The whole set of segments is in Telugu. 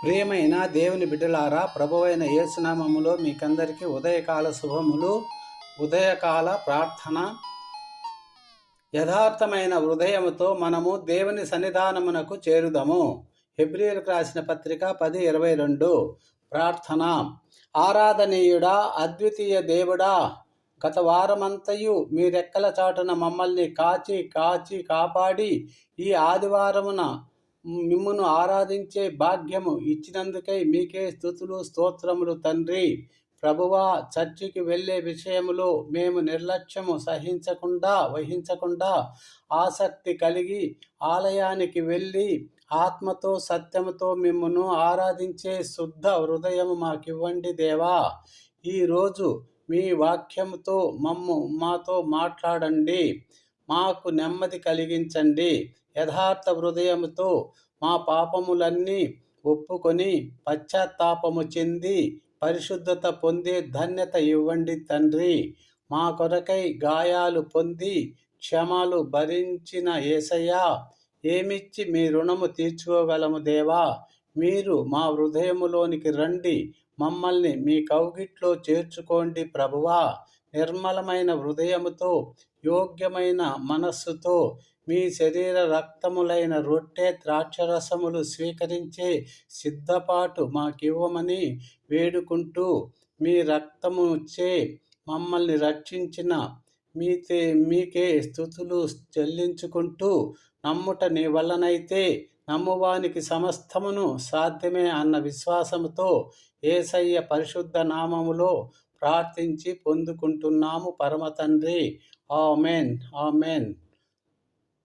ప్రియమైన దేవుని బిడ్డలారా, ప్రభువైన యేసునామములో మీకందరికీ ఉదయకాల శుభములు. ఉదయకాల ప్రార్థన. యథార్థమైన హృదయముతో మనము దేవుని సన్నిధానమునకు చేరుదము. హెబ్రీయులకు రాసిన పత్రిక 10:22. ప్రార్థన. ఆరాధనీయుడా, అద్వితీయ దేవుడా, గత వారమంతయు మీ రెక్కల చాటున మమ్మల్ని కాచి కాపాడి ఈ ఆదివారమున మిమ్మును ఆరాధించే భాగ్యము ఇచ్చినందుకై మీకే స్తుతులు స్తోత్రములు తండ్రి. ప్రభువా, చర్చికి వెళ్ళే విషయములో మేము నిర్లక్ష్యము వహించకుండా ఆసక్తి కలిగి ఆలయానికి వెళ్ళి ఆత్మతో సత్యముతో మిమ్మును ఆరాధించే శుద్ధ హృదయము మాకివ్వండి దేవా. ఈరోజు మీ వాక్యముతో మాతో మాట్లాడండి, మాకు నెమ్మది కలిగించండి. యథార్థ హృదయముతో మా పాపములన్నీ ఒప్పుకొని పశ్చాత్తాపము చెంది పరిశుద్ధత పొందే ధన్యత ఇవ్వండి తండ్రి. మా కొరకై గాయాలు పొంది క్షమాలు భరించిన యేసయ్యా, ఏమిచ్చి మీ రుణము తీర్చుకోగలము దేవా. మీరు మా హృదయములోనికి రండి, మమ్మల్ని మీ కౌగిట్లో చేర్చుకోండి ప్రభువా. నిర్మలమైన హృదయముతో, యోగ్యమైన మనస్సుతో మీ శరీర రక్తములైన రొట్టె ద్రాక్షరసములు స్వీకరించే సిద్ధపాటు మాకివ్వమని వేడుకుంటూ, మీ రక్తముచే మమ్మల్ని రక్షించిన మీకే స్తుతులు చెల్లించుకుంటూ, నమ్ముట నీ వల్లనైతే నమ్మువానికి సమస్తమును సాధ్యమే అన్న విశ్వాసముతో యేసయ్య పరిశుద్ధ నామములో ప్రార్థించి పొందుకుంటున్నాము పరమ తండ్రి. Amen, amen.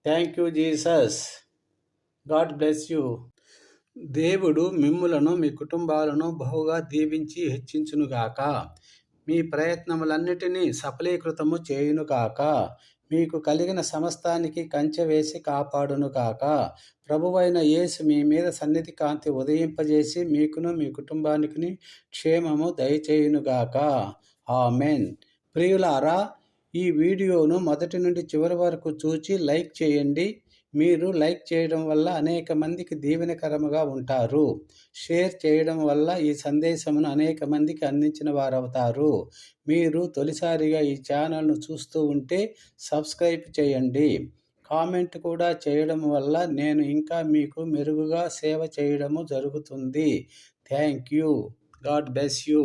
Thank you Jesus. God bless you. దేవుడు మిమ్ములను మీ కుటుంబాలను బహుగా దీవించి హెచ్చించునుగాక. మీ ప్రయత్నములన్నిటినీ సఫలీకృతము చేయునుగాక. మీకు కలిగిన సమస్తానికి కంచె వేసి కాపాడునుగాక. ప్రభువైన యేసు మీ మీద సన్నిధి కాంతి ఉదయింపజేసి మీకును మీ కుటుంబానికి క్షేమము దయచేయునుగాక. ఆమెన్. ప్రియులారా, ఈ వీడియోను మొదటి నుండి చివరి వరకు చూచి లైక్ చేయండి. మీరు లైక్ చేయడం వల్ల అనేక మందికి దీవెనకరముగా ఉంటారు. షేర్ చేయడం వల్ల ఈ సందేశమును అనేక మందికి అందించిన వారవుతారు. మీరు తొలిసారిగా ఈ ఛానల్ను చూస్తూ ఉంటే సబ్స్క్రైబ్ చేయండి. కామెంట్ కూడా చేయడం వల్ల నేను ఇంకా మీకు మెరుగుగా సేవ చేయడము జరుగుతుంది. Thank you. God bless you.